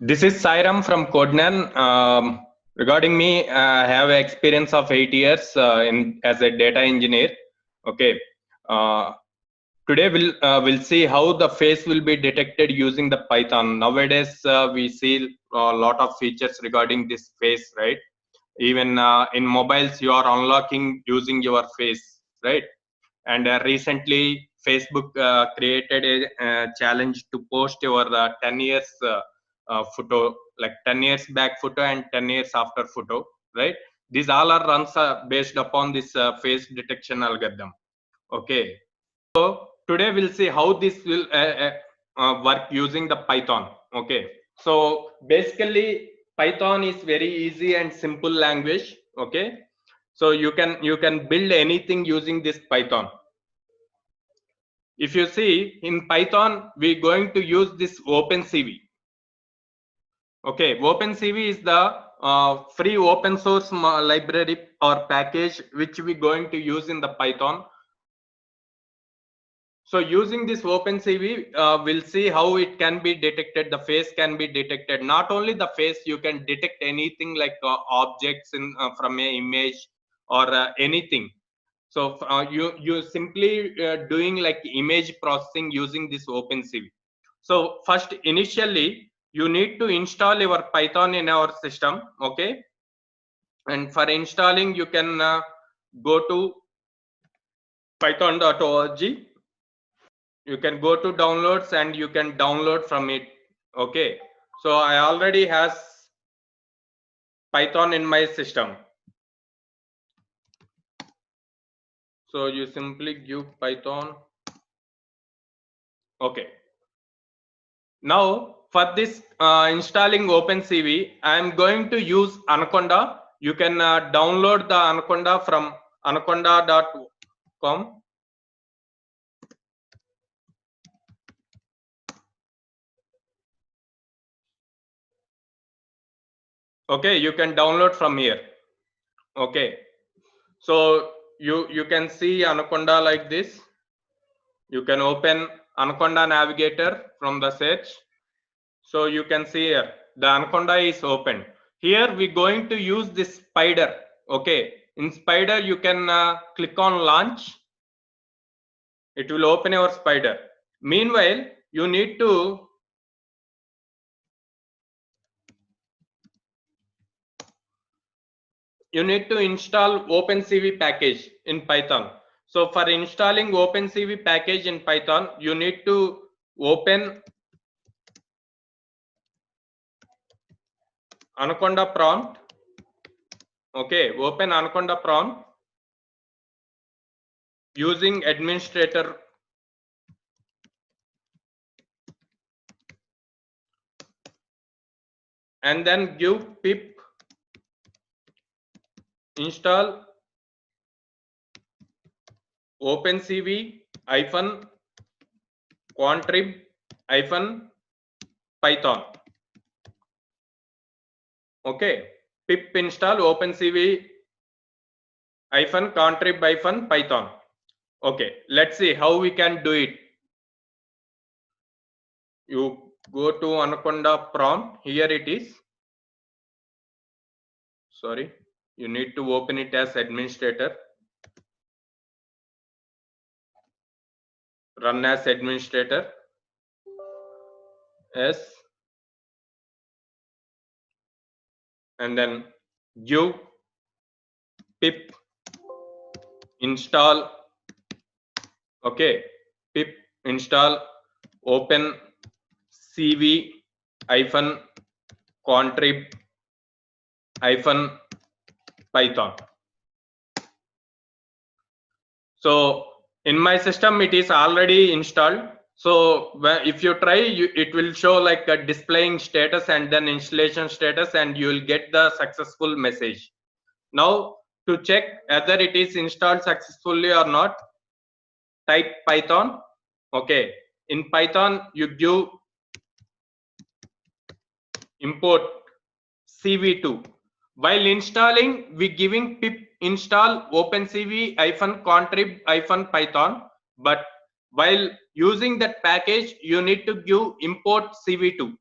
This is Sairam from Codenan. Regarding me, I have experience of 8 years as a data engineer. Okay. Uh, Today we'll see how the face will be detected using the Python. Nowadays we see a lot of features regarding this face, right? Even in mobiles you are unlocking using your face, right? And recently Facebook created a challenge to post your 10 years photo, like 10 years back photo and 10 years after photo, right? These all are runs based upon this face detection algorithm. Okay, so today we'll see how this will work using the Python. Okay, so basically Python is very easy and simple language. Okay, so you can build anything using this Python. If you see in Python, we're going to use this OpenCV. Okay, OpenCV is the free open source library or package which we're going to use in the Python. So using this OpenCV, we'll see how it can be detected. The face can be detected. Not only the face, you can detect anything like objects from an image or anything. So you simply doing like image processing using this OpenCV. So first initially you need to install your Python in our system. Okay, and for installing you can go to python.org. You can go to downloads and you can download from it. Okay, so I already has Python in my system. So you simply give Python. Okay, now for this installing OpenCV, I am going to use Anaconda. You can download the Anaconda from anaconda.com. Okay, you can download from here. Okay, so you can see Anaconda like this. You can open Anaconda Navigator from the search. So you can see here the Anaconda is open. Here we're going to use this spider. Okay, in spider you can click on launch. It will open your spider. Meanwhile, you need to install OpenCV package in Python. So for installing OpenCV package in Python, you need to open Anaconda prompt. Okay, open Anaconda prompt using administrator. And then give pip install OpenCV -contrib -python. Okay, pip install OpenCV -contrib -python. Okay, let's see how we can do it. You go to Anaconda prompt. Here it is. Sorry, you need to open it as administrator. Run as administrator. Yes. And then give pip install. Okay, pip install open cv -contrib -python. So in my system it is already installed. So if you try, it will show like a displaying status and then installation status, and you will get the successful message. Now to check whether it is installed successfully or not, type Python. Okay, in Python you give import cv2. While installing, we giving pip install OpenCV -contrib -python, but while using that package, you need to give import cv2.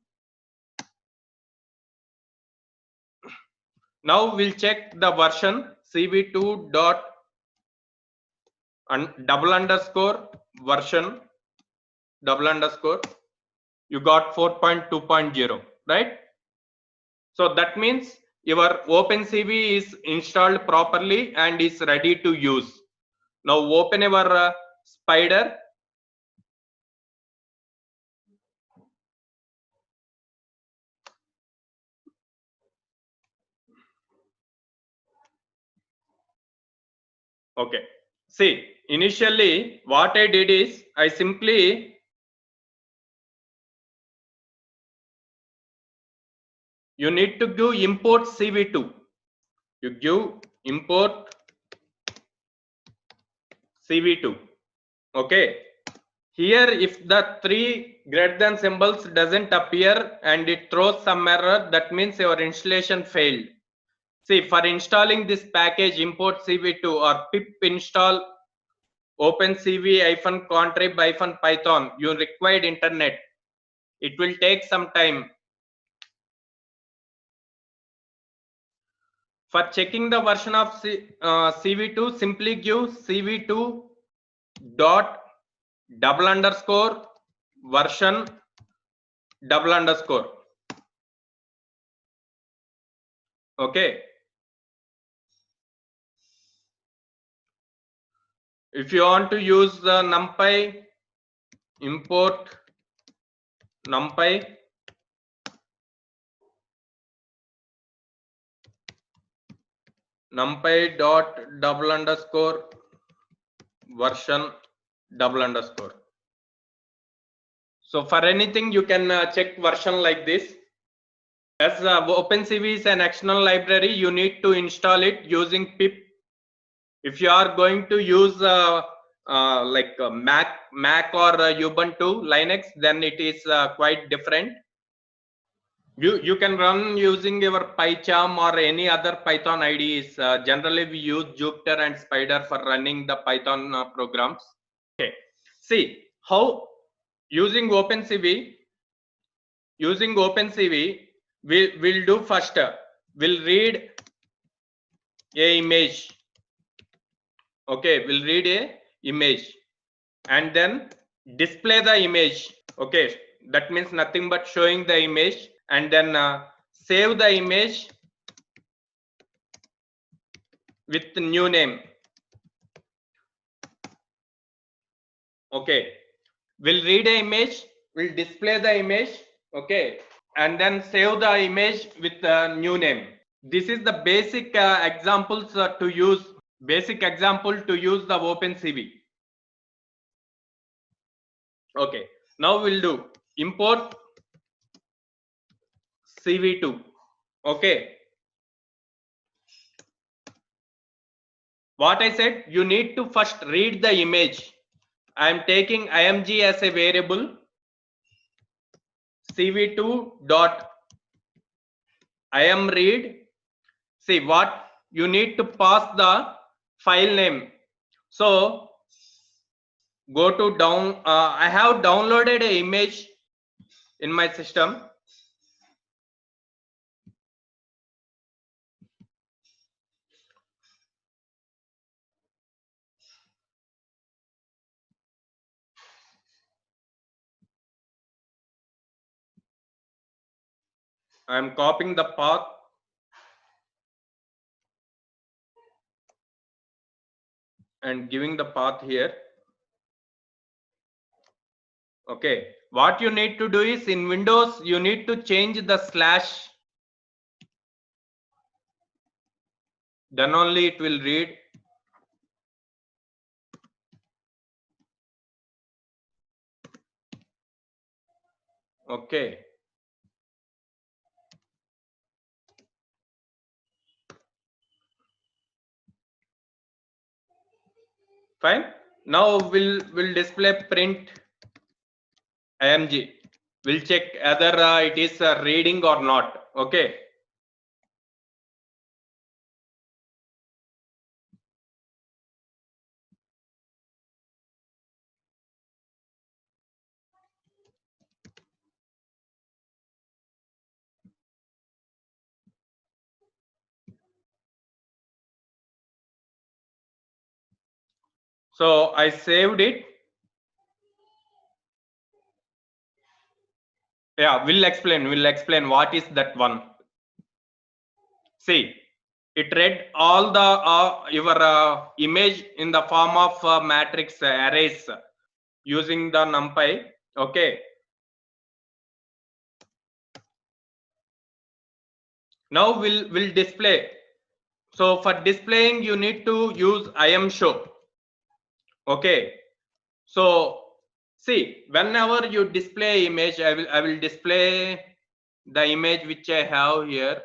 Now we'll check the version cv2 dot double underscore version double underscore. You got 4.2.0, right? So that means your OpenCV is installed properly and is ready to use. Now open your Spider. Okay. See, initially what I did is I simply you need to give import CV2. You give import CV2. Okay. Here, if the 3 greater than symbols doesn't appear and it throws some error, that means your installation failed. See, for installing this package import CV2 or pip install opencv-contrib-python, you required internet. It will take some time. For checking the version of CV2, simply give CV2 dot double underscore version double underscore. Okay. If you want to use the NumPy, import NumPy dot double underscore version double underscore. So for anything you can check version like this. As OpenCV is an external library, you need to install it using pip. If you are going to use like Mac or Ubuntu Linux, then it is quite different. You can run using your PyCharm or any other Python IDEs. Generally, we use Jupyter and Spider for running the Python programs. Okay, see how using OpenCV. Using OpenCV, we'll do first. We'll read a image. Okay, we'll read a image and then display the image. Okay, that means nothing but showing the image, and then save the image with the new name. Okay, we'll read a image, we'll display the image. Okay, and then save the image with the new name. This is the basic examples to use. Basic example to use the OpenCV. Okay, now we'll do import CV2. Okay, what I said, you need to first read the image. I am taking img as a variable. CV2 dot imread. See what you need to pass the file name. So go to down. I have downloaded an image in my system. I am copying the path and giving the path here. Okay, what you need to do is in Windows, you need to change the slash. Then only it will read. Okay. Fine. Now we'll display print img. We'll check whether it is reading or not. Okay. So I saved it. Yeah, we'll explain what is that one. See, it read all the your image in the form of matrix arrays using the NumPy. Okay. Now we'll display. So for displaying, you need to use IMShow. Okay. So see, whenever you display image, I will display the image which I have here.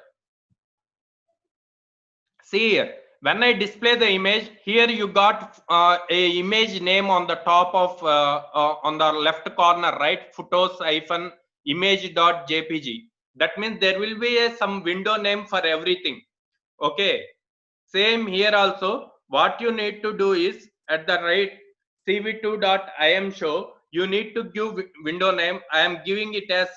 See here, when I display the image, here you got a image name on the top of on the left corner, right? Photos-image.jpg. That means there will be some window name for everything. Okay. Same here also. What you need to do is at the right cv2.imshow, you need to give window name. I am giving it as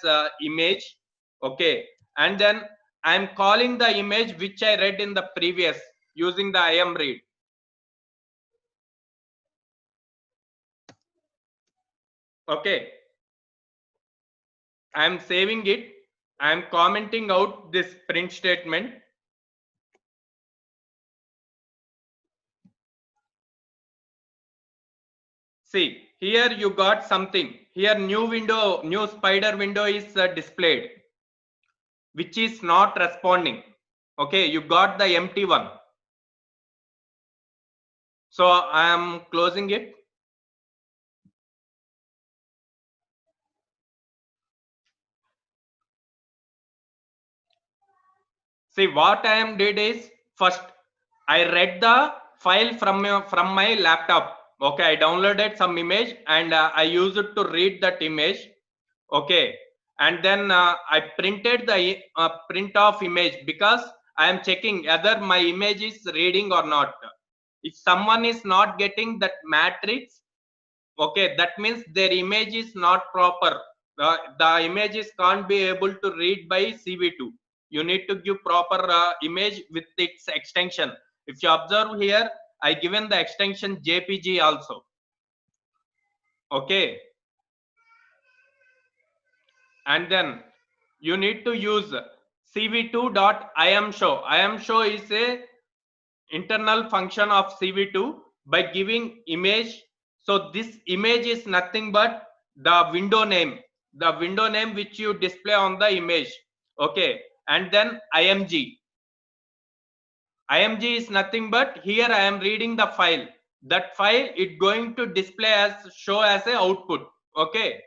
image. Okay. And then I am calling the image which I read in the previous using the imread. Okay. I am saving it. I am commenting out this print statement. See, here you got something. Here new spider window is displayed, which is not responding. Okay, you got the empty one. So I am closing it. See, what I am did is first I read the file from my laptop. Okay, I downloaded some image and I used it to read that image. Okay, and then I printed the print of image because I am checking whether my image is reading or not. If someone is not getting that matrix, okay, that means their image is not proper. The images can't be able to read by CV2. You need to give proper image with its extension. If you observe here, I given the extension JPG also. Okay. And then you need to use cv2.imshow. Imshow is a internal function of cv2 by giving image. So this image is nothing but the window name which you display on the image. Okay, and then img is nothing but here I am reading the file. That file it going to display as show as a output. Okay,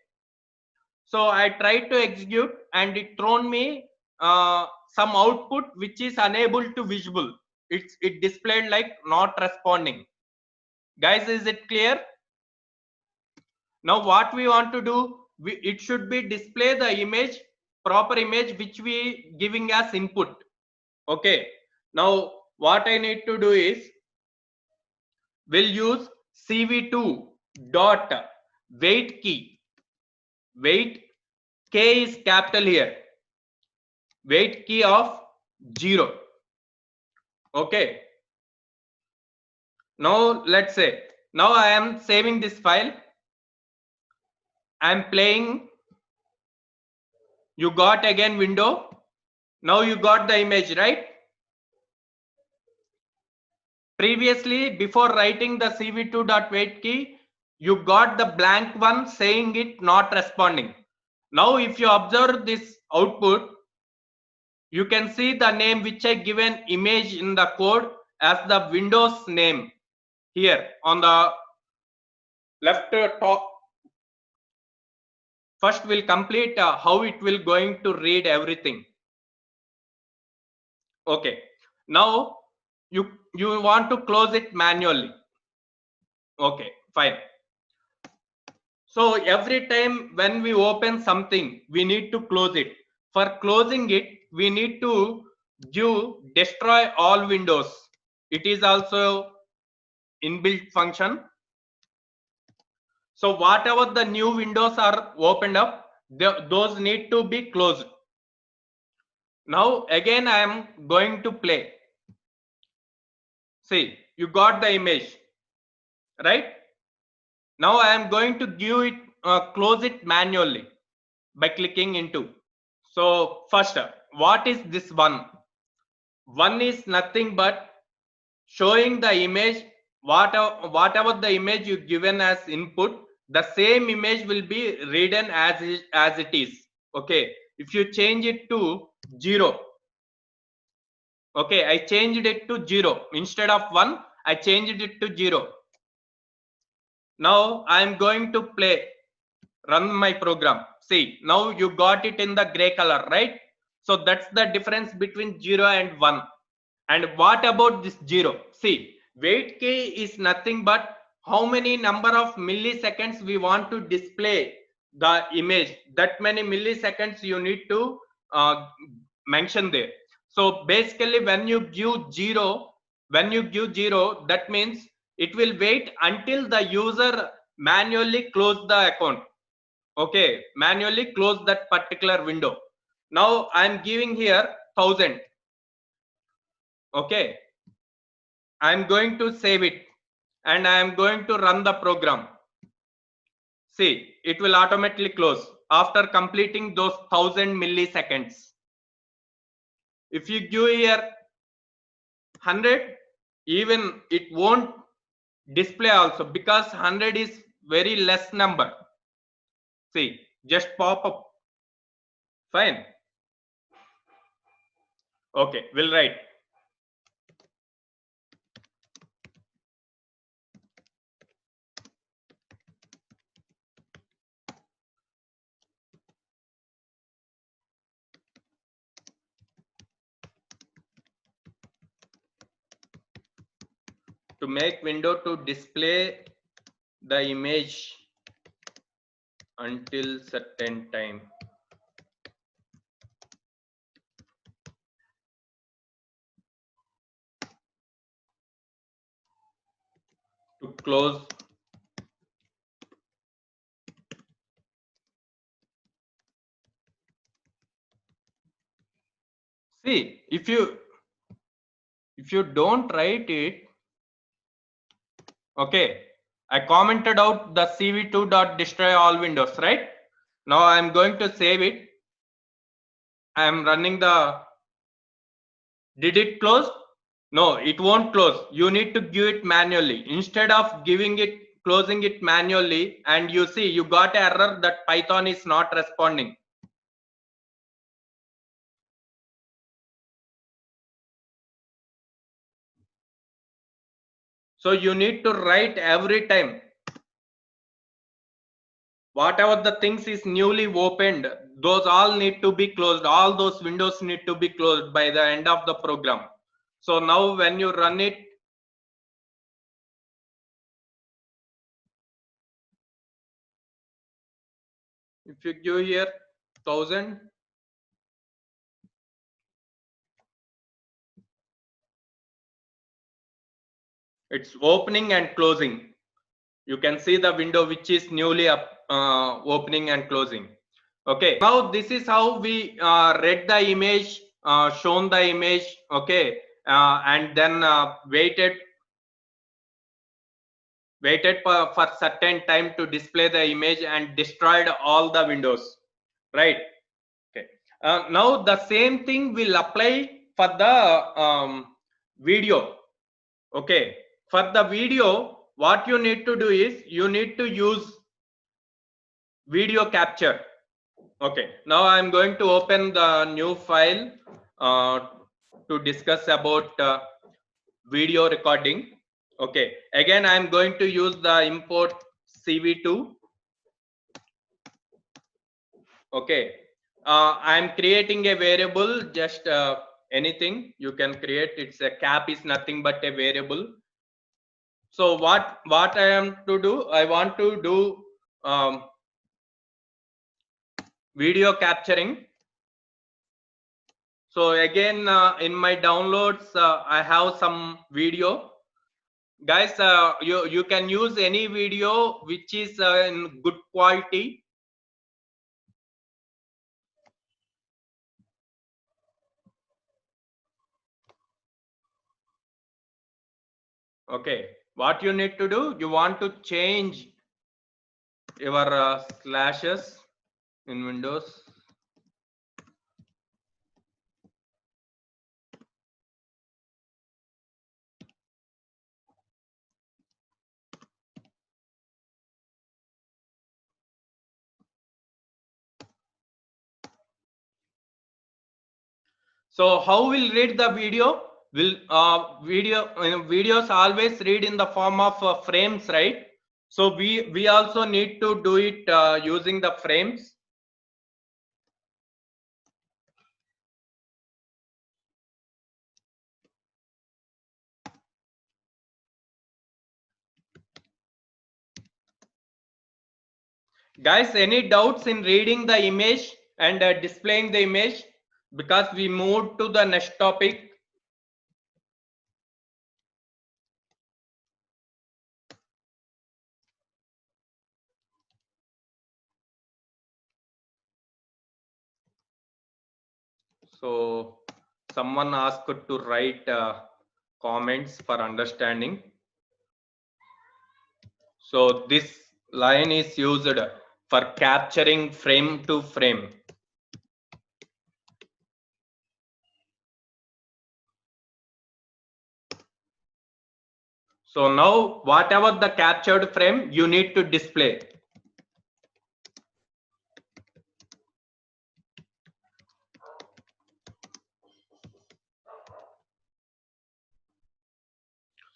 so I tried to execute and it thrown me some output which is unable to visible. It displayed like not responding. Guys, is it clear? Now what we want to do, it should be display the image, proper image which we giving as input. Okay, now what I need to do is we'll use cv2 dot wait key. Wait k is capital here. Wait key of 0. Okay, now let's say now I am saving this file. I am playing. You got again window. Now you got the image, right? Previously, before writing the cv2.wait key, you got the blank one saying it not responding. Now if you observe this output, you can see the name which I given image in the code as the Windows name here on the left top. First we'll complete how it will going to read everything. Okay, now you want to close it manually. Okay, fine. So every time when we open something, we need to close it. For closing it, we need to give destroy all windows. It is also inbuilt function. So whatever the new windows are opened up, those need to be closed. Now again I am going to play. See, you got the image. right? Now I am going to give it close it manually by clicking into. So first, what is this one? One is nothing but showing the image, whatever the image you given as input, the same image will be written as it is. Okay, if you change it to 0, okay, I changed it to 0 instead of 1, I changed it to 0. Now I am going to run my program. See, now you got it in the gray color, right? So that's the difference between 0 and 1. And what about this 0? See, wait key is nothing but how many number of milliseconds we want to display the image. That many milliseconds you need to mention there. So basically when you give 0, that means it will wait until the user manually close the account. Okay, manually close that particular window. Now I'm giving here 1000. Okay, I'm going to save it and I am going to run the program. See, it will automatically close after completing those 1000 milliseconds. If you give here 100, even it won't display also because 100 is very less number. See, just pop up. Fine. Okay, we'll write. To make window to display the image until certain time. To close see if you don't write it. Okay, I commented out the cv2 dot destroy all windows, right? Now I'm going to save it. I am running the. Did it close? No, it won't close. You need to give it manually instead of closing it manually, and you see you got error that Python is not responding. So you need to write every time. Whatever the things is newly opened, those all need to be closed. All those windows need to be closed by the end of the program. So now when you run it, if you give here 1000, it's opening and closing. You can see the window which is newly opening and closing. Okay, now this is how we read the image, shown the image. Okay, and then waited for certain time to display the image and destroyed all the windows, right? Okay, now the same thing will apply for the video. Okay, for the video what you need to do is you need to use video capture. Okay, now I'm going to open the new file to discuss about video recording. Okay, again I'm going to use the import cv2. Okay, I'm creating a variable, just anything you can create. It's a cap is nothing but a variable. So what I am to do, I want to do video capturing. So again in my downloads I have some video. Guys, you can use any video which is in good quality. Okay, what you need to do, you want to change your slashes in Windows. So how we'll read the video? Will videos always read in the form of frames, right? So we also need to do it using the frames. Guys, any doubts in reading the image and displaying the image? Because we moved to the next topic. So someone asked to write comments for understanding. So this line is used for capturing frame to frame. So now whatever the captured frame, you need to display.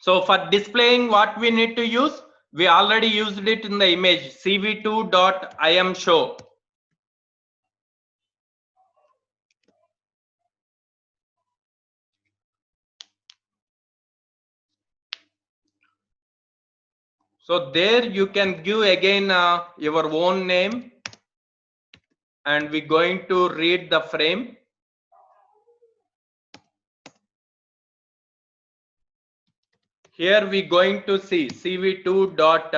So for displaying, what we need to use, we already used it in the image cv2.imshow. So there you can give again your own name, and we're going to read the frame. Here we're going to see cv2 dot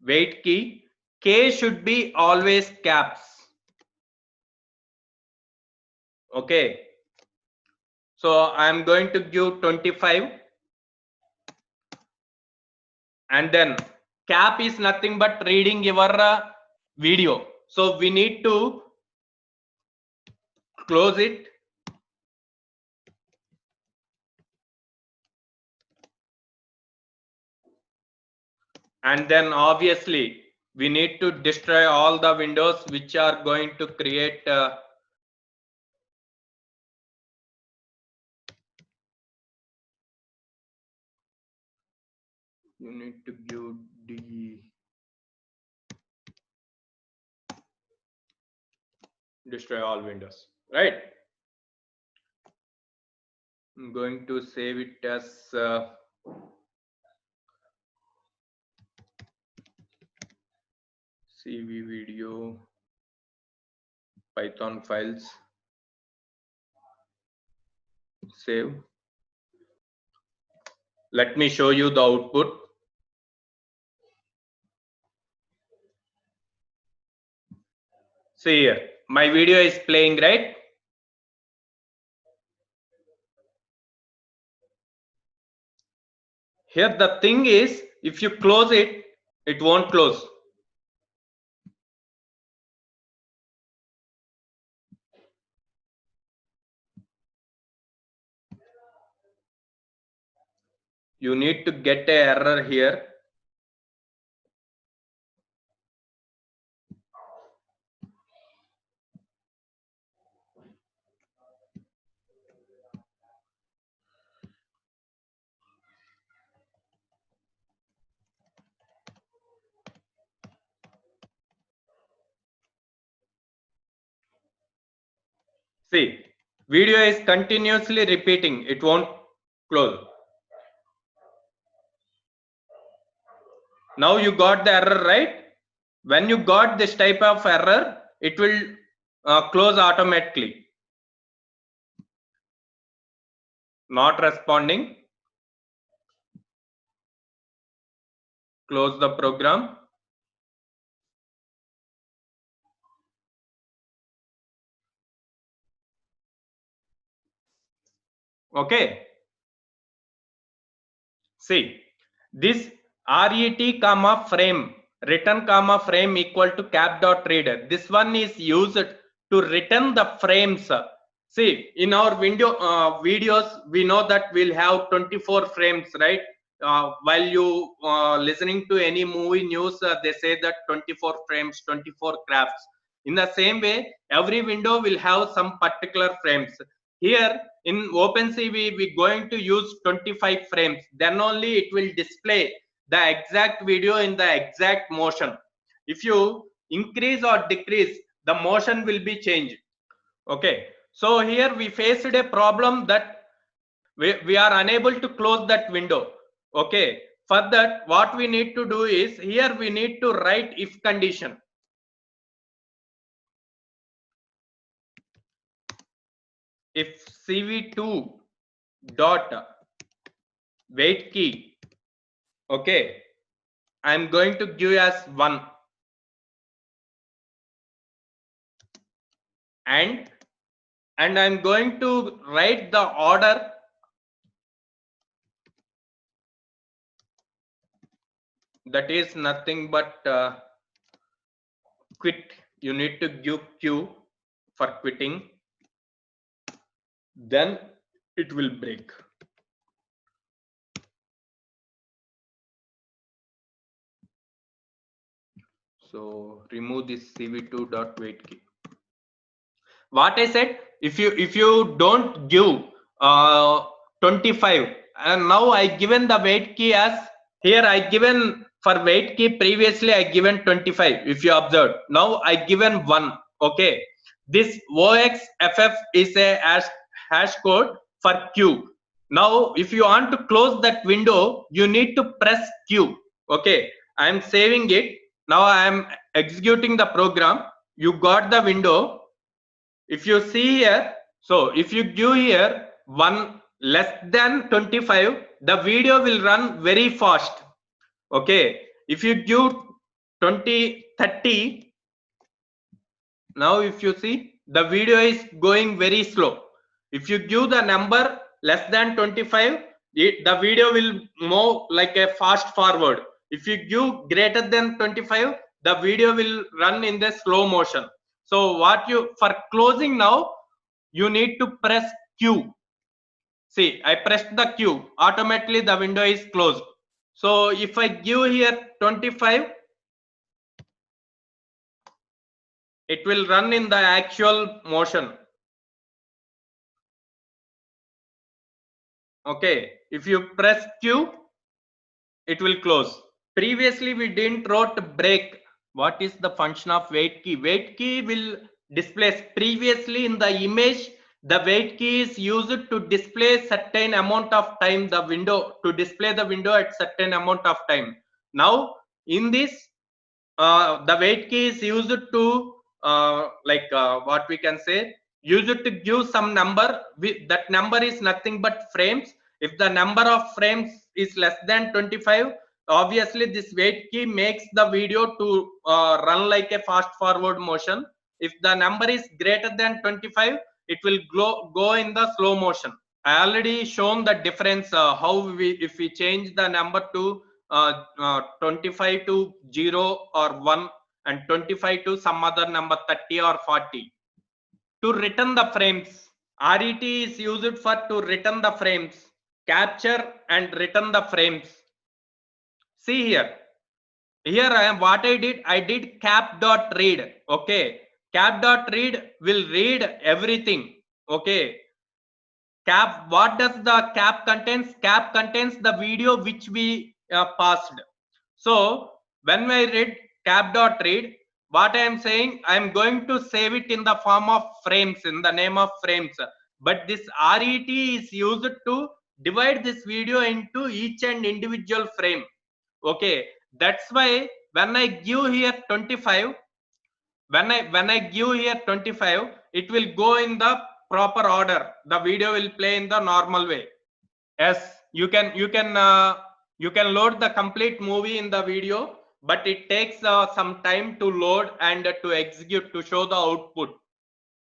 wait key. K should be always caps. Okay. So I'm going to give 25. And then cap is nothing but reading your video. So we need to close it. And then obviously we need to destroy all the windows which are going to create you need to give the destroy all windows, right? I'm going to save it as cv video python files. Save. Let me show you the output. See here, my video is playing, right? Here the thing is, if you close it, it won't close. You need to get a error here. See, video is continuously repeating, it won't close. Now you got the error, right? When you got this type of error, it will close automatically. Not responding. Close the program. Okay. See, this ret comma frame, return comma frame equal to cap dot read. This one is used to return the frames. See, in our videos, we know that we'll have 24 frames, right? While you listening to any movie news, they say that 24 frames, 24 crafts. In the same way, every window will have some particular frames. Here in OpenCV, we going to use 25 frames. Then only it will display the exact video in the exact motion. If you increase or decrease, the motion will be changed. Okay, so here we faced a problem that we are unable to close that window. Okay, for that, what we need to do is, here we need to write if condition. If cv2 dot wait key, okay, I'm going to give as 1, and I'm going to write the order that is nothing but quit. You need to give q for quitting, then it will break. So remove this cv2 dot wait key. What I said, if you don't give 25, and now I given the wait key as, here I given for wait key, previously I given 25. If you observe, now I given 1. Okay, this oxff is a hash code for q. Now if you want to close that window, you need to press q. Okay, I am saving it. Now I am executing the program. You got the window. If you see here, so if you give here 1 less than 25, the video will run very fast. Okay, if you give 20 30, now if you see, the video is going very slow. If you give the number less than 25, the video will move like a fast forward. If you give greater than 25, the video will run in the slow motion. So what you, for closing now, you need to press q. See, I pressed the q, automatically the window is closed. So if I give here 25, it will run in the actual motion. Okay, if you press q, it will close. Previously we didn't wrote break. What is the function of wait key? Wait key will display. Previously in the image, the wait key is used to display certain amount of time, the window, to display the window at certain amount of time. Now in this, the wait key is used to what we can say, use it to give some number. That number is nothing but frames. If the number of frames is less than 25, obviously this wait key makes the video to run like a fast forward motion. If the number is greater than 25, it will go in the slow motion. I already shown the difference, how we, if we change the number to 25 to 0 or 1, and 25 to some other number 30 or 40, to return the frames. RET is used for to return the frames, capture and return the frames. See here, I am, what I did cap dot read. Okay, cap dot read will read everything. Okay, cap, what does the cap contains? Cap contains the video which we passed. So when I read cap dot read, what I am saying, I am going to save it in the form of frames, in the name of frames. But this RET is used to divide this video into each and individual frame. Okay, that's why when I give here 25, when I give here 25, it will go in the proper order. The video will play in the normal way. Yes, you can load the complete movie in the video, but it takes some time to load and to execute, to show the output.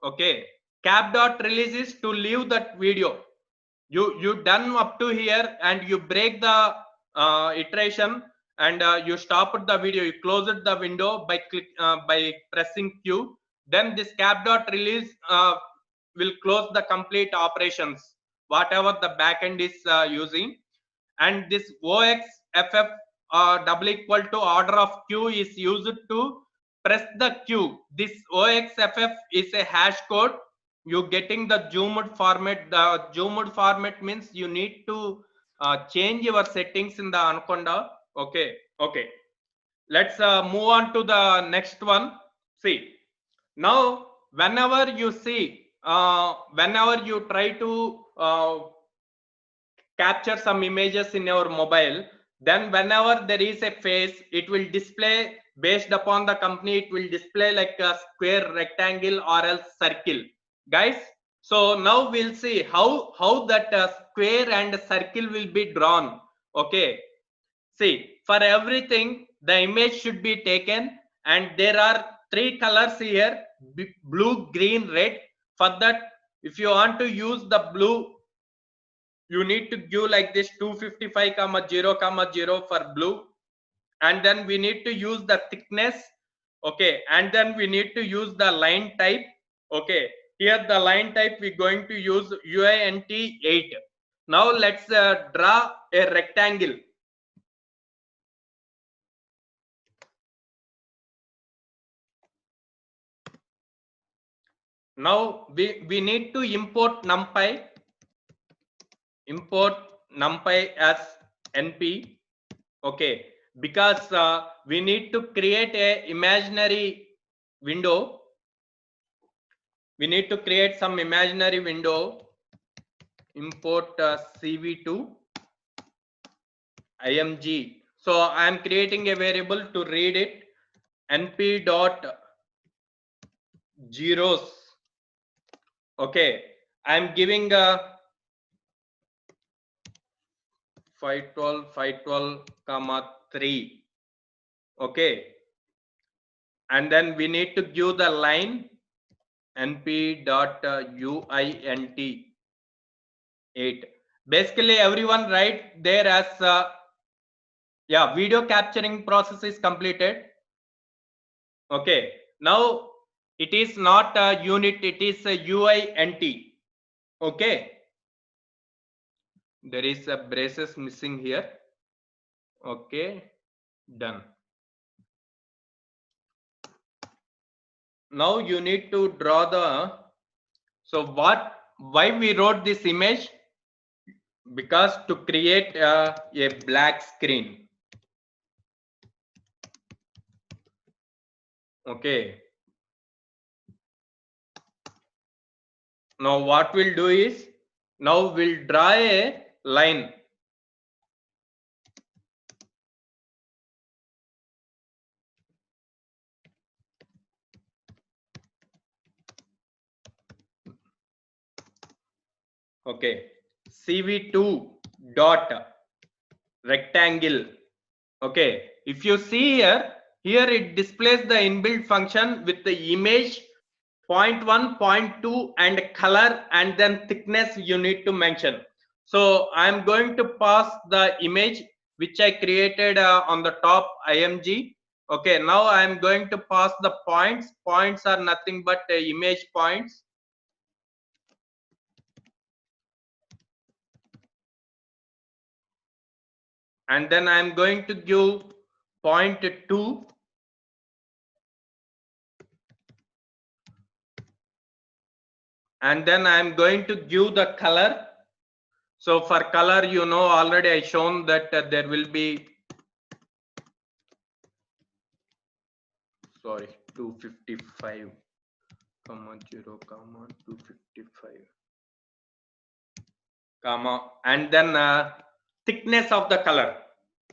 Okay, cap dot release is to leave that video. You done up to here and you break the iteration, and you stopped the video, you closed the window by pressing Q, then this cap dot release will close the complete operations whatever the backend is using. And this OXFF double equal to order of Q is used to press the Q. This OXFF is a hash code. You getting the zoomed format. The zoomed format means you need to change your settings in the Anaconda. Okay. Let's move on to the next one. See, now whenever you see, whenever you try to capture some images in your mobile, then whenever there is a face, it will display based upon the company, it will display like a square, rectangle, or else circle, guys. So now we'll see how that square and circle will be drawn. Okay, see, for everything the image should be taken, and there are three colors here: blue, green, red. For that, if you want to use the blue, you need to give like this 255 comma 0 comma 0 for blue, and then we need to use the thickness. Okay, and then we need to use the line type. Okay, here the line type we're going to use UINT 8. Now let's draw a rectangle. Now we need to import numpy as np. Okay, because we need to create a imaginary window. We need to create some imaginary window. Import cv2 img. So I am creating a variable to read it. np dot zeros. Okay, I am giving a 512 comma 3. Okay, and then we need to give the line np dot uint 8. Basically everyone write there as yeah, video capturing process is completed. Okay, now it is not a unit, it is a uint. Okay, there is a braces missing here. Okay, done. Now you need to draw the, so why we wrote this image? Because to create a black screen. Okay, now what we'll do is, now we'll draw a line. Okay, cv2 dot rectangle. Okay, if you see here it displays the inbuilt function with the image 0.1, 0.2 and color, and then thickness you need to mention. So I'm going to pass the image which I created on the top img. Okay, now I'm going to pass the points. Points are nothing but image points. And then I'm going to give 0.2. And then I'm going to give the color. So for color, you know, already I shown that there will be, sorry, 255 comma 0 comma 255 comma, and then thickness of the color.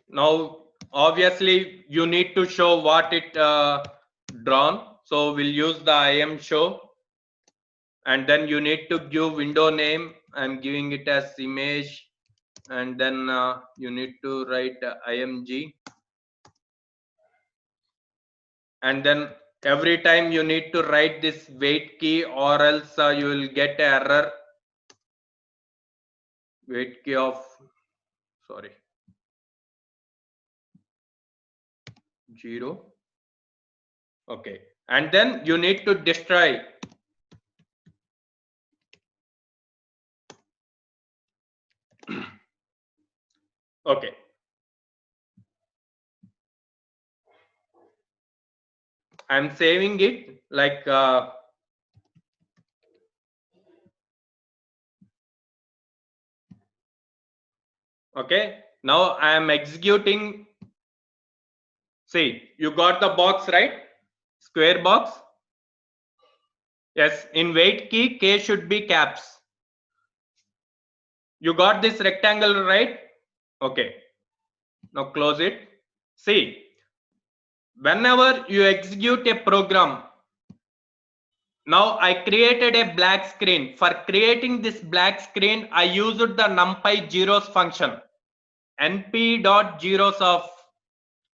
Now obviously you need to show what it drawn, so we'll use the im show, and then you need to give window name. I'm giving it as image, and then you need to write img, and then every time you need to write this wait key, or else you will get an error. Wait key of, sorry, 0. Okay, and then you need to destroy. Okay, I'm saving it like okay, now I am executing. See, you got the box, right? Square box. Yes, in wait key, K should be caps. You got this rectangle, right? Okay, now close it. See, whenever you execute a program, now I created a black screen. For creating this black screen, I used the numpy zeros function. np.zeros of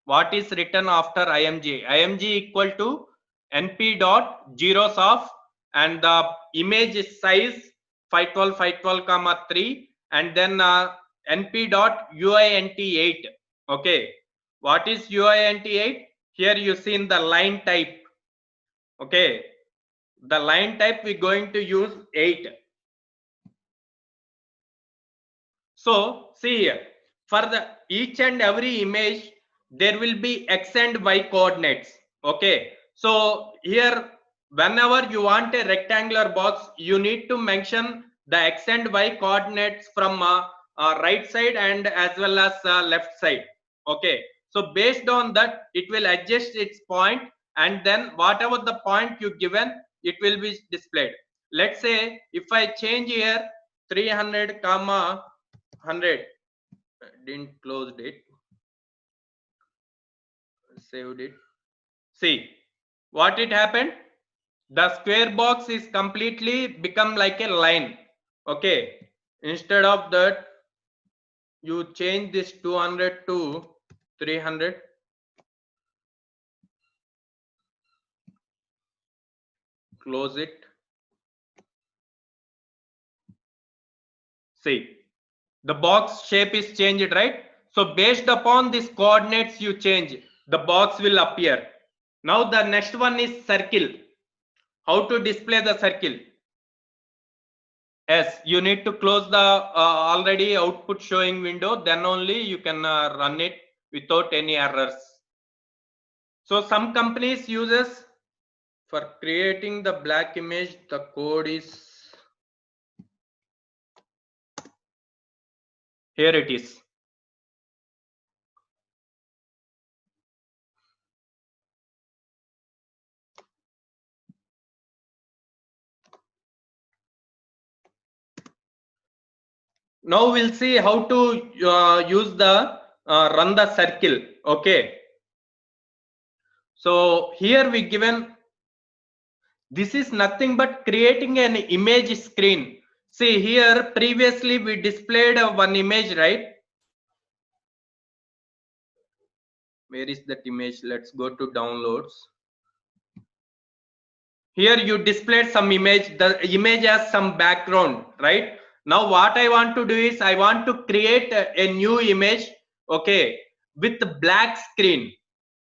what is written after img. img equal to np.zeros of, and the image size 512 512 comma 3, and then np.uint8. Okay, what is uint8? Here you see in the line type. Okay, the line type we're going to use 8. So see here, for the each and every image there will be x and y coordinates. Okay, so here whenever you want a rectangular box, you need to mention the x and y coordinates from right side and as well as left side. Okay, so based on that it will adjust its point, and then whatever the point you given, it will be displayed. Let's say if I change here 300 comma 100, didn't closed it, saved it. See what it happened, the square box is completely become like a line. Okay, instead of that you change this 200 to 300. Close it. See, the box shape is changed, right? So based upon these coordinates you change, the box will appear. Now the next one is circle. How to display the circle? Yes, you need to close the already output showing window, then only you can run it without any errors. So some companies uses for creating the black image, the code is here, it is. Now we'll see how to use the run the circle. Okay, so here we given, this is nothing but creating an image screen. See here, previously we displayed one image, right? Where is that image? Let's go to downloads. Here you displayed some image. The image has some background, right? Now what I want to do is I want to create a new image, okay, with black screen.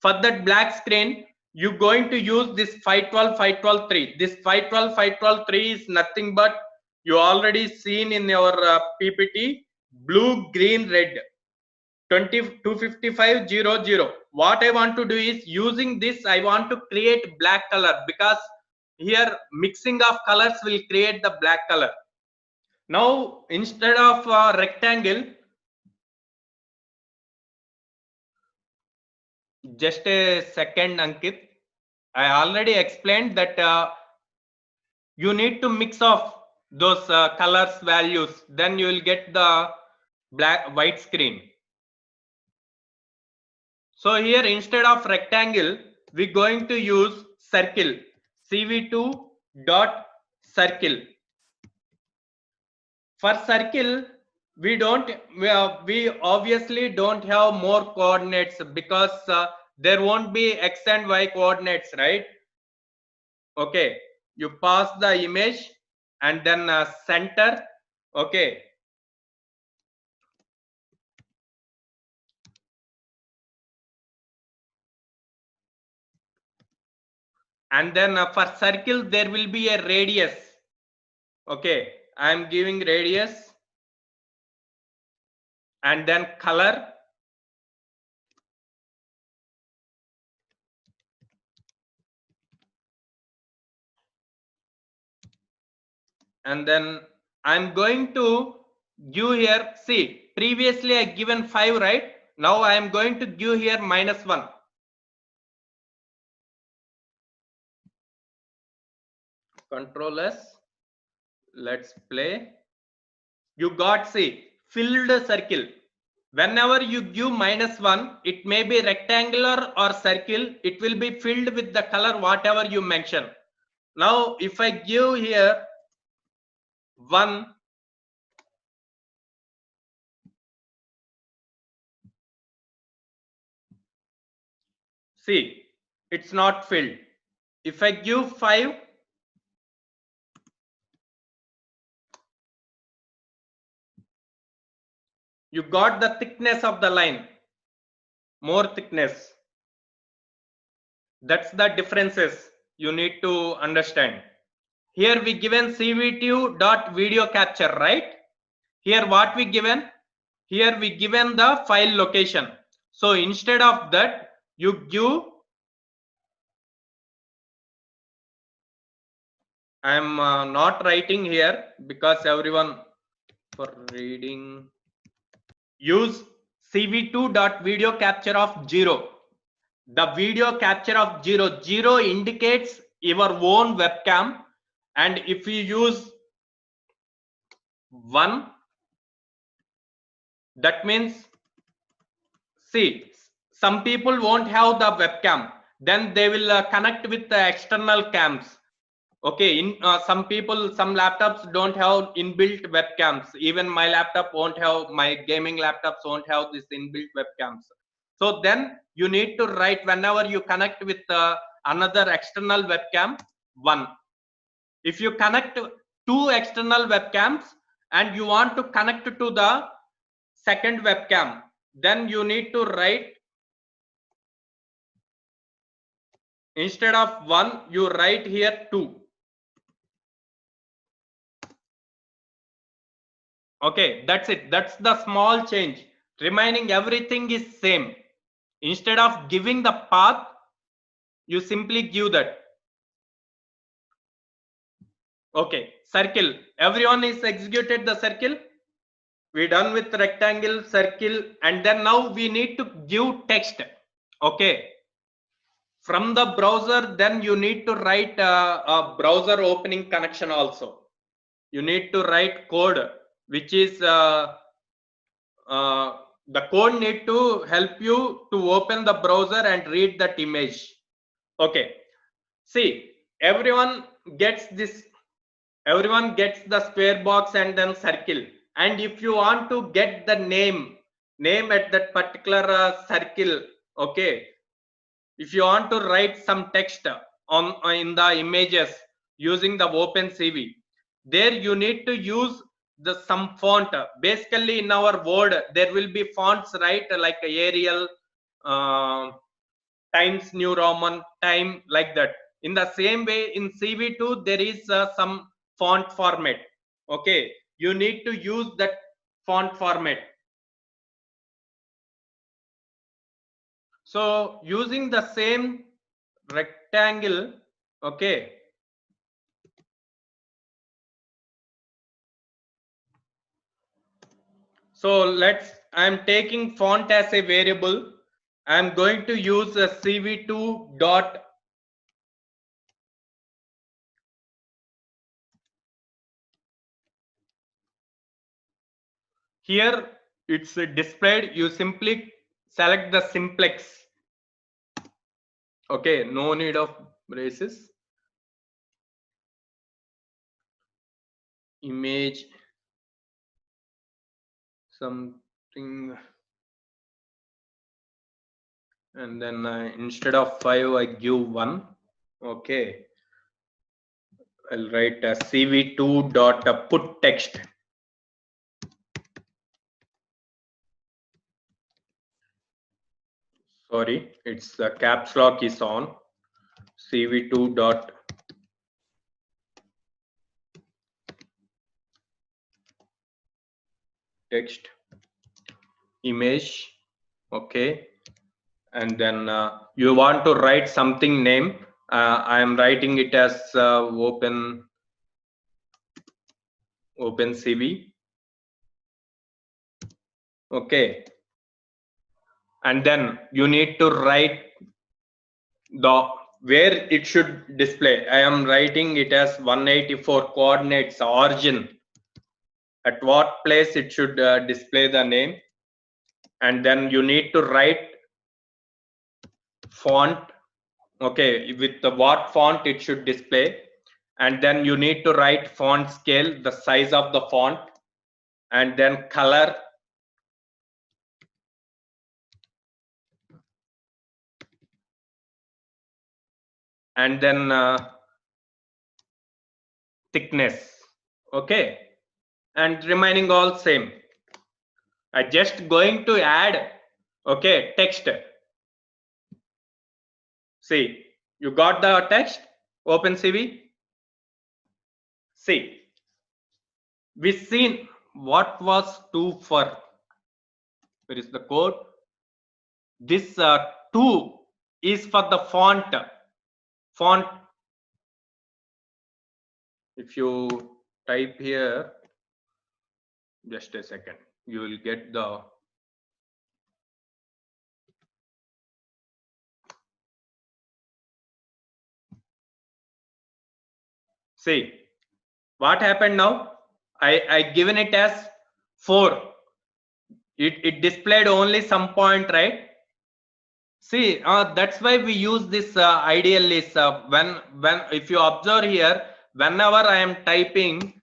For that black screen, you're going to use this 512 512 3. This 512 512 3 is nothing but you already seen in your PPT, blue, green, red. 25500. What I want to do is using this I want to create black color, because here mixing of colors will create the black color. Now instead of rectangle, just a second Ankit, I already explained that you need to mix off those colors values, then you will get the white screen. So here instead of rectangle, we're going to use circle, cv2 dot circle. For circle, we obviously don't have more coordinates, because there won't be x and y coordinates, right? Okay, you pass the image and then center. Okay, and then for circle there will be a radius. Okay, I am giving radius, and then color, and then I'm going to give here, see, previously I given 5, right? Now I am going to give here -1. Control S, let's play. You got, see, filled circle. Whenever you give -1, it may be rectangular or circle, it will be filled with the color whatever you mention. Now if I give here 1, see, it's not filled. If I give 5, you got the thickness of the line, more thickness. That's the differences you need to understand. Here we given cv2 dot video capture, right? Here what we given? Here we given the file location. So instead of that, you give, I am not writing here because everyone for reading, use cv2 dot video capture of 0. The video capture of 0, 0 indicates your own webcam, and if you use 1, that means, see, some people won't have the webcam, then they will connect with the external cams. Okay, in some people, some laptops don't have inbuilt webcams. Even my laptop won't have, my gaming laptops won't have this inbuilt webcams. So then you need to write, whenever you connect with another external webcam, 1. If you connect 2 external webcams and you want to connect to the second webcam, then you need to write, instead of 1, you write here 2. Okay, that's it. That's the small change. Remaining everything is same. Instead of giving the path, you simply give that. Okay, circle. Everyone is executed the circle. We done with rectangle, circle, and then now we need to give text. Okay. From the browser, then you need to write a browser opening connection also. You need to write code, which is the code need to help you to open the browser and read that image. Okay, see, everyone gets this, everyone gets the square box and then circle, and if you want to get the name at that particular circle, okay, if you want to write some text on in the images using the OpenCV, there you need to use the some font. Basically in our Word there will be fonts, right, like Arial, Times New Roman, Time, like that. In the same way in CV2 there is some font format. Okay, you need to use that font format. So using the same rectangle, okay, so I am taking font as a variable. I am going to use a cv2 dot here. It's displayed. You simply select the simplex. Okay, no need of braces. Image something, and then instead of 5 I give 1. Okay, I'll write a cv2 dot put text. Sorry, it's the caps lock is on. cv2 dot text image. Okay, and then you want to write something name. I am writing it as OpenCV. Okay, and then you need to write the where it should display. I am writing it as 184 coordinates origin. At what place it should display the name, and then you need to write font. Okay, with the what font it should display, and then you need to write font scale, the size of the font, and then color, and then thickness. Okay, and remaining all same. I just going to add, okay, text. See, you got the text, OpenCV. See, we seen what was 2 for. Where is the code? This 2 is for the font. If you type here, just a second, you will get the see what happened now. I given it as 4. It displayed only some point, right? See, that's why we use this ideal list. When if you observe here, whenever I am typing,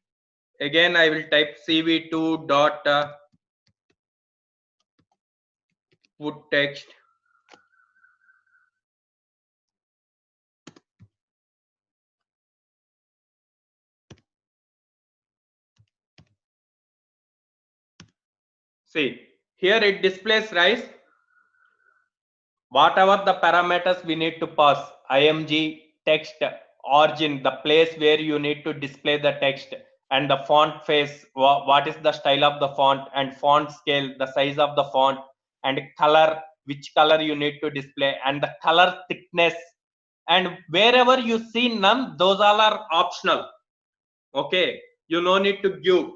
again I will type cv2 dot put text. See, here it displays, right? Whatever the parameters we need to pass, img, text, origin, the place where you need to display the text, and the font face, what is the style of the font, and font scale, the size of the font, and color, which color you need to display, and the color thickness. And wherever you see none, those all are optional. Okay, you no need to give.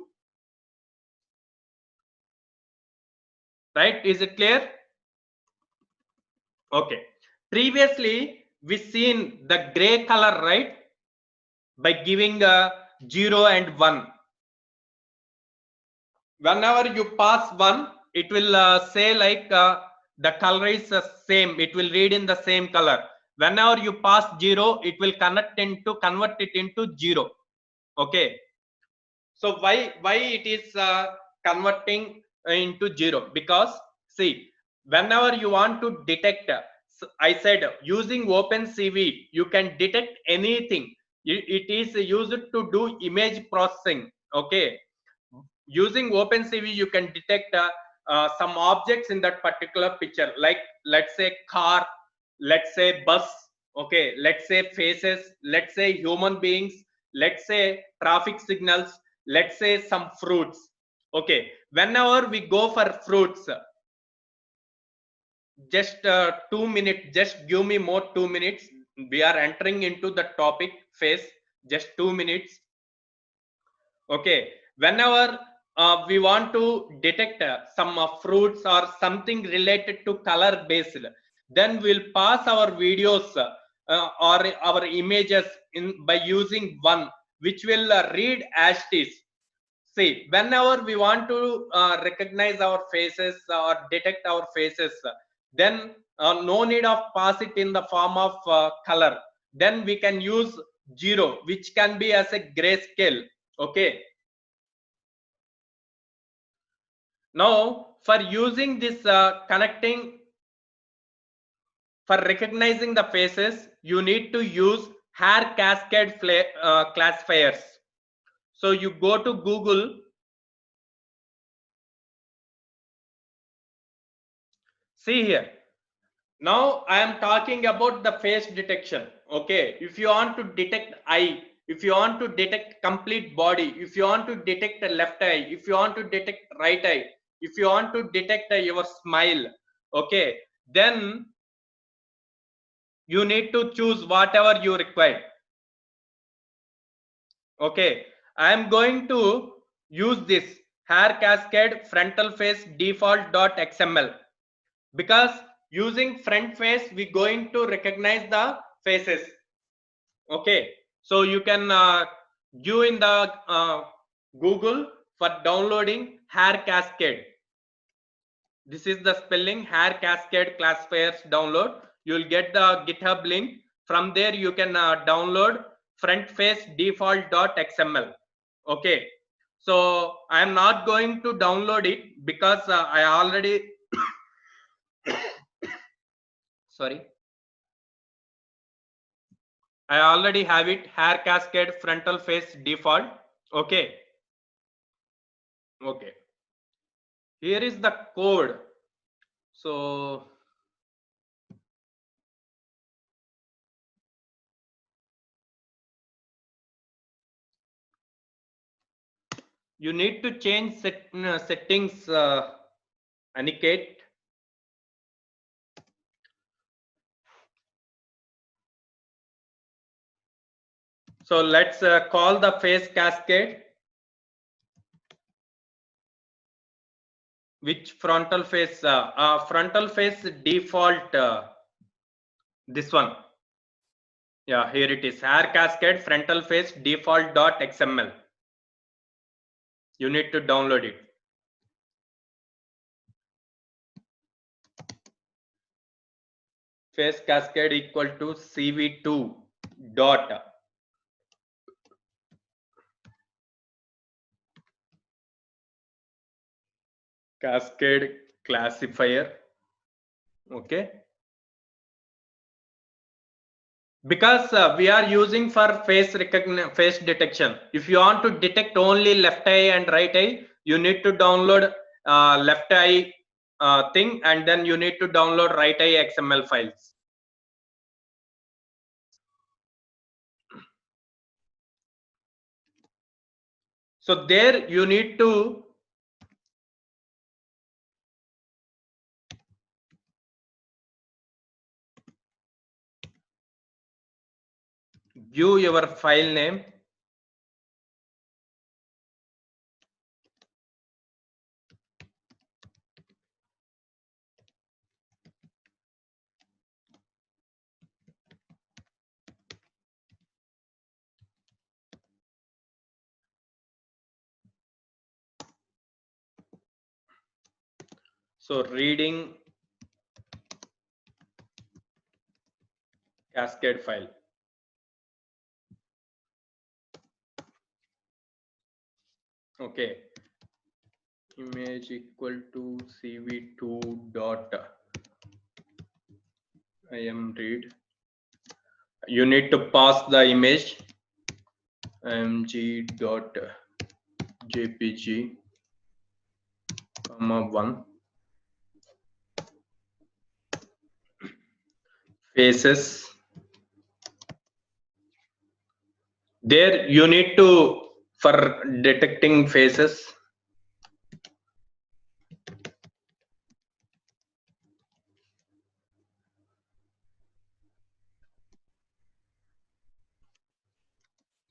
Right? Is it clear? Okay. Previously, we seen the gray color, right? By giving a 0 and 1. Whenever you pass 1, it will say like the color is same. It will read in the same color. Whenever you pass 0, it will convert it into 0. Okay. So why it is converting into 0? Because see, whenever you want to detect, I said using OpenCV, you can detect anything. It is used to do image processing. Okay, using OpenCV, you can detect some objects in that particular picture, like let's say car, let's say bus. Okay, let's say faces, let's say human beings, let's say traffic signals, let's say some fruits. Okay, whenever we go for fruits, just 2 minutes, just give me more 2 minutes. We are entering into the topic phase, just 2 minutes. Okay, whenever we want to detect some fruits or something related to color based, then we'll pass our videos or our images by using 1, which will read as it is. See, whenever we want to recognize our faces or detect our faces, then no need of pass it in the form of color. Then we can use 0, which can be as a grayscale. Okay. Now, for using this for recognizing the faces, you need to use hair cascade classifiers. So you go to Google. See here, Now I am talking about the face detection. Okay, if you want to detect eye, if you want to detect complete body, if you want to detect the left eye, if you want to detect right eye, if you want to detect your smile, okay, then you need to choose whatever you require. Okay, I am going to use this hair cascade frontal face default.xml because using front face we going to recognize the faces. Okay, so you can view in the Google for downloading hair cascade. This is the spelling hair cascade classifiers download. You will get the GitHub link. From there you can download front face default.xml. Okay, so I am not going to download it because I already sorry, I already have it, hair cascade frontal face default. Okay, okay, here is the code. So you need to change settings, Aniket. So let's call the face cascade. Which frontal face? Frontal face default. This one. Yeah, here it is. Hair cascade frontal face default.xml. You need to download it. Face cascade equal to cv2 dot cascade classifier. Okay, because we are using for face face detection. If you want to detect only left eye and right eye, you need to download left eye thing, and then you need to download right eye XML files. So there you need to view your file name. So reading cascade file. Okay, image equal to cv2 dot imread. You need to pass the image img dot jpg comma 1 faces. There you need to, for detecting faces,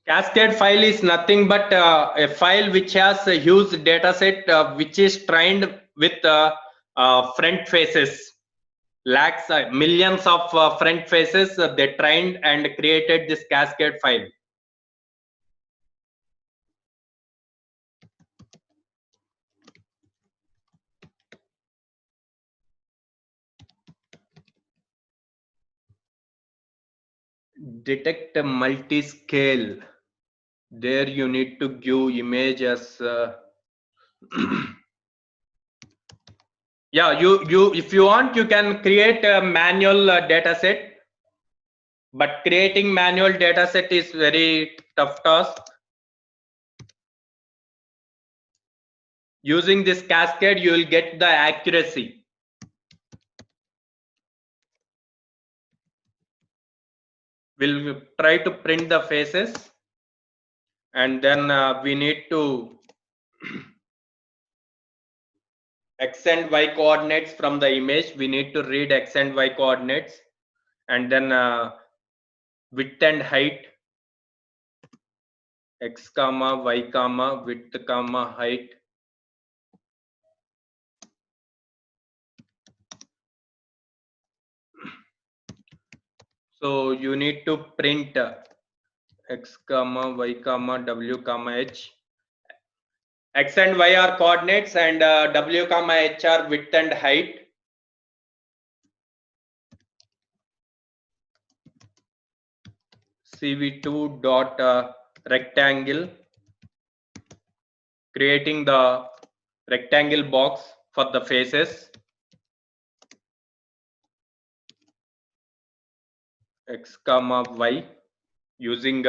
cascade file is nothing but a file which has a huge data set which is trained with front faces, lakhs, millions of front faces. They trained and created this cascade file. Detect a multi-scale. There you need to give image as yeah, you if you want you can create a manual data set, but creating manual data set is very tough task. Using this cascade you will get the accuracy. we'll try to print the faces, and then we need to x and y coordinates from the image. We need to read x and y coordinates, and then width and height, x comma y comma width comma height. So you need to print x comma y comma w comma h. X and y are coordinates, and w comma h are width and height. cv2 dot rectangle, creating the rectangle box for the faces. X comma y, using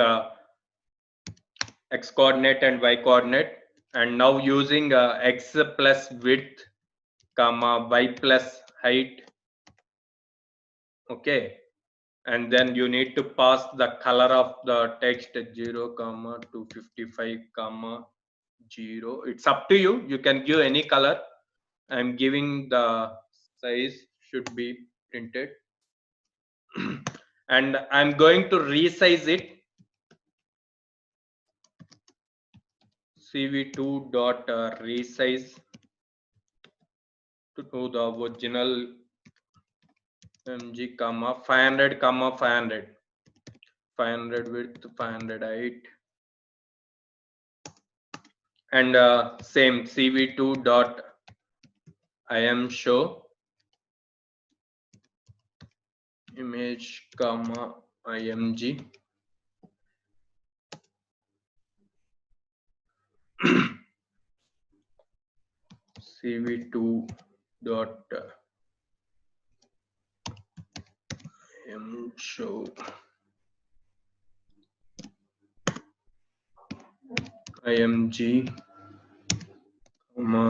x coordinate and y coordinate, and now using x plus width comma y plus height. Okay, and then you need to pass the color of the text 0 comma 255 comma 0. It's up to you, you can give any color. I'm giving the size should be printed and I'm going to resize it. cv2 dot resize to the original mg comma 500 comma 500 width 500 height, and same cv2 dot im show image comma img cv2 dot im show img comma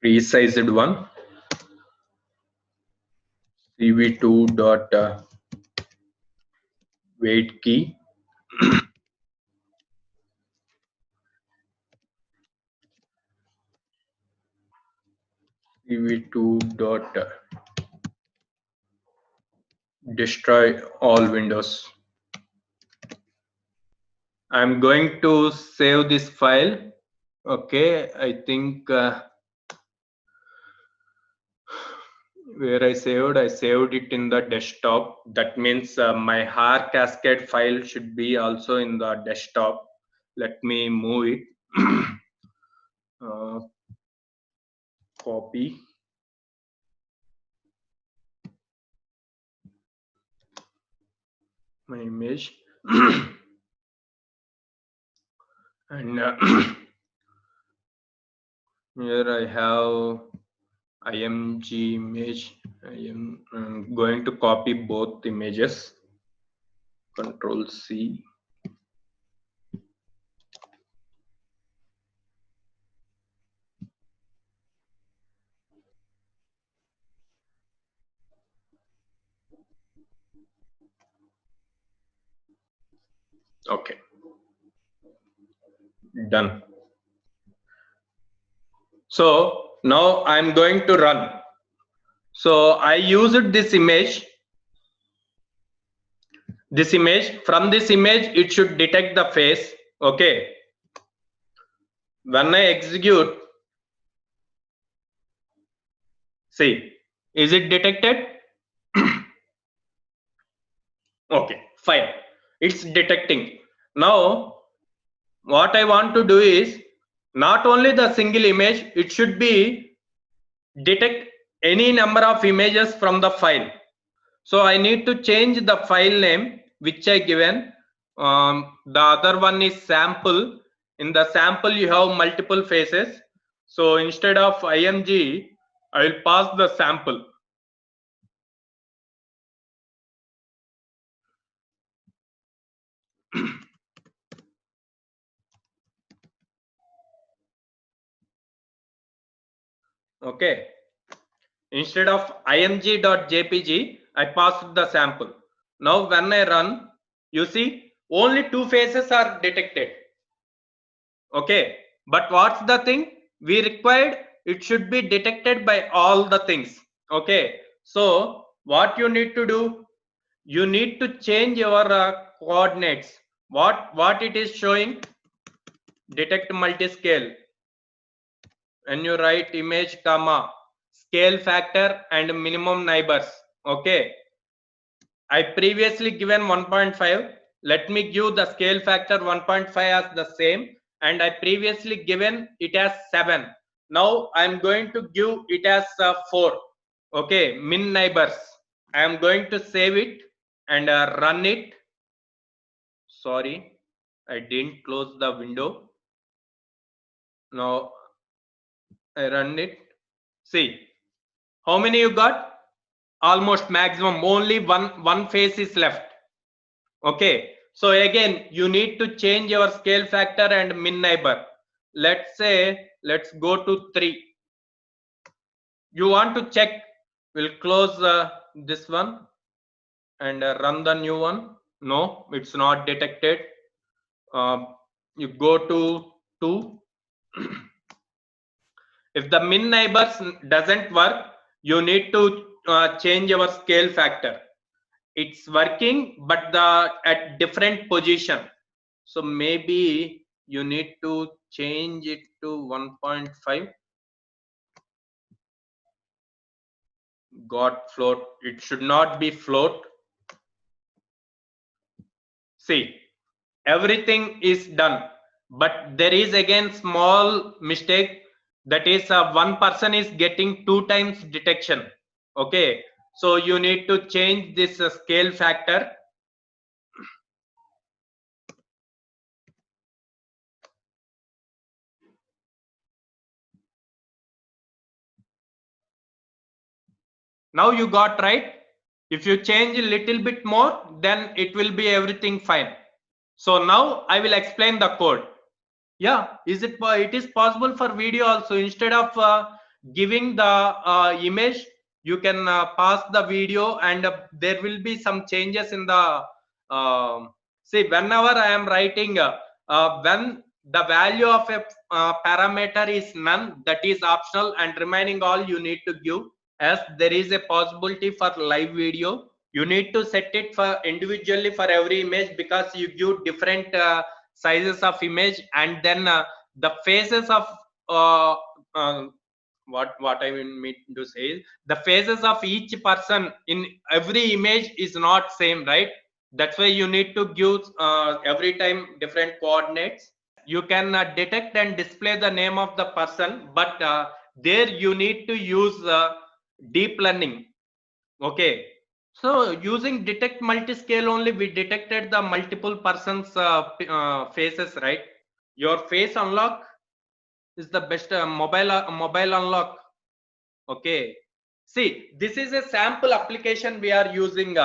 resized one cv2 dot weight key cv2 dot destroy all windows. I'm going to save this file. Okay, I think where I saved it in the desktop. That means my hair cascade file should be also in the desktop. Let me move it. Copy. My image. And here I have img image. I'm going to copy both images. Control C. Okay, done. So now I'm going to run. So I used this image. From this image it should detect the face. Okay, when I execute, see, is it detected? Okay, fine, it's detecting. Now what I want to do is not only the single image, it should be detect any number of images from the file. So I need to change the file name which I given. The other one is sample. In the sample you have multiple faces. So instead of img, I will pass the sample. Okay. Instead of img.jpg, I passed the sample. Now when I run, you see only 2 faces are detected. Okay, but what's the thing we required? It should be detected by all the things. Okay, so what you need to do, you need to change your coordinates. What it is showing, detect multiscale, and you write image comma scale factor and minimum neighbors. Okay, I previously given 1.5. Let me give the scale factor 1.5 as the same, and I previously given it as 7. Now I am going to give it as 4. Okay, min neighbors. I am going to save it and run it. Sorry, I didn't close the window. Now I run it. See how many you got? Almost maximum. Only one face is left. Okay, so again you need to change your scale factor and min neighbor. Let's say let's go to 3. You want to check, we'll close this one and run the new one. No, it's not detected. You go to 2. If the min neighbors doesn't work, you need to change your scale factor. It's working but the at different position, so maybe you need to change it to 1.5. got float, it should not be float. See, everything is done, but there is again small mistake, that is one person is getting 2 times detection. Okay, so you need to change this scale factor. Now you got right. If you change a little bit more, then it will be everything fine. So now I will explain the code. Yeah, it is possible for video also. Instead of giving the image, you can pass the video, and there will be some changes in the see, whenever I am writing when the value of a parameter is none, that is optional, and remaining all you need to give. As there is a possibility for live video, you need to set it for individually for every image, because you give different sizes of image, and then the faces of uh, uh, what I mean to say is the faces of each person in every image is not same, right? That's why you need to give every time different coordinates. You can detect and display the name of the person, but there you need to use deep learning. Okay, so using detect multiscale only, we detected the multiple persons faces, right? Your face unlock is the best mobile unlock. Okay, see, this is a sample application we are using.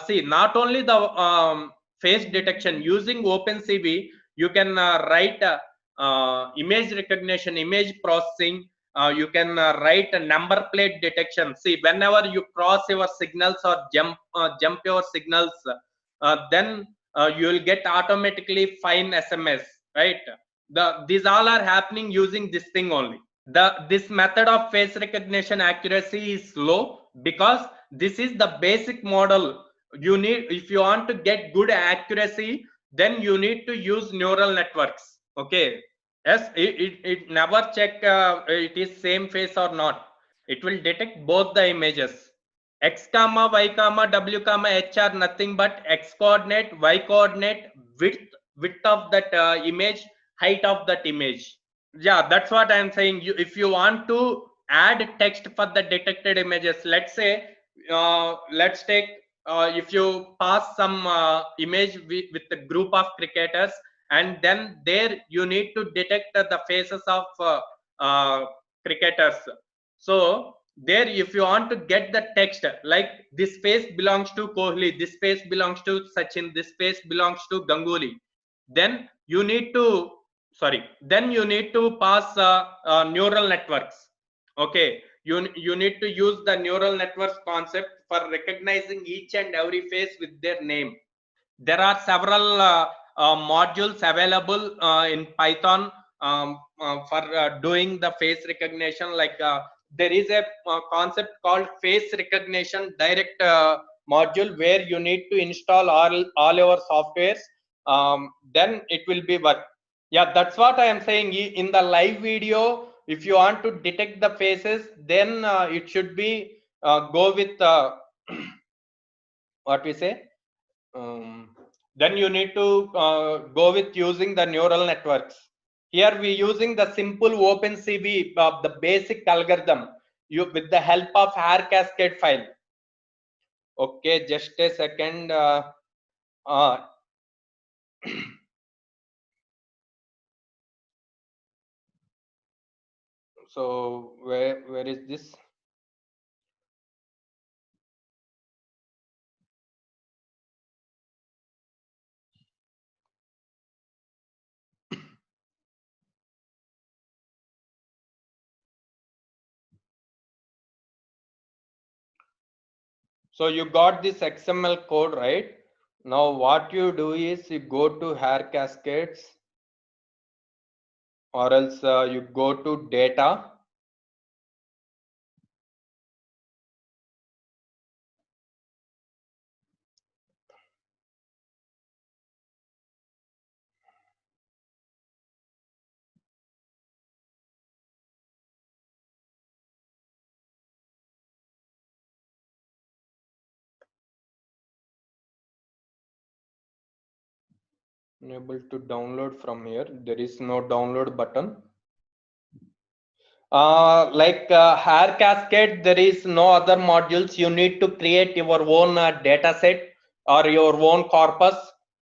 See, not only the face detection, using OpenCV you can write image recognition, image processing. You can write a number plate detection. See, whenever you cross your signals or jump your signals, then you will get automatically fine SMS, right? These all are happening using this thing only. This method of face recognition accuracy is low, because this is the basic model. You need, if you want to get good accuracy, then you need to use neural networks. Okay, yes, it never check it is same face or not. It will detect both the images. X comma y comma w comma h are nothing but x coordinate, y coordinate, width of that image, height of that image. Yeah, that's what I'm saying. If you want to add text for the detected images, let's say let's take if you pass some image with a group of cricketers, and then there you need to detect the faces of cricketers. So there, if you want to get the text like this face belongs to Kohli, this face belongs to Sachin, this face belongs to Ganguly, then you need to, sorry, then you need to pass neural networks. Okay, you need to use the neural networks concept for recognizing each and every face with their name. There are several modules available in Python for doing the face recognition. Like there is a concept called face recognition direct module, where you need to install all your softwares. Then it will be work. Yeah, that's what I am saying. In the live video, if you want to detect the faces, then it should be go with what we say. Then you need to go with using the neural networks. Here we using the simple OpenCV, the basic algorithm, with the help of hair cascade file. Okay, just a second. So where is this? So you got this XML code, right? Now what you do is you go to hair cascades, or else you go to data. Unable to download from here. There is no download button. Like hair cascade, there is no other modules. You need to create your own data set or your own corpus.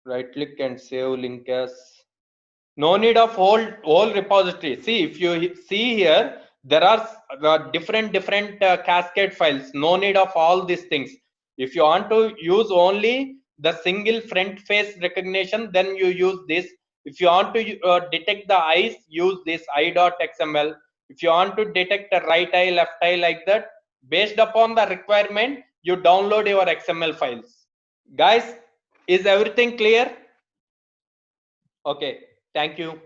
Right click and save link as. No need of whole repository. See, if you see here, there are different cascade files. No need of all these things. If you want to use only the single front face recognition, then you use this. If you want to detect the eyes, use this i.xml. If you want to detect the right eye, left eye, like that, based upon the requirement, you download your XML files. Guys, is everything clear? Okay, thank you.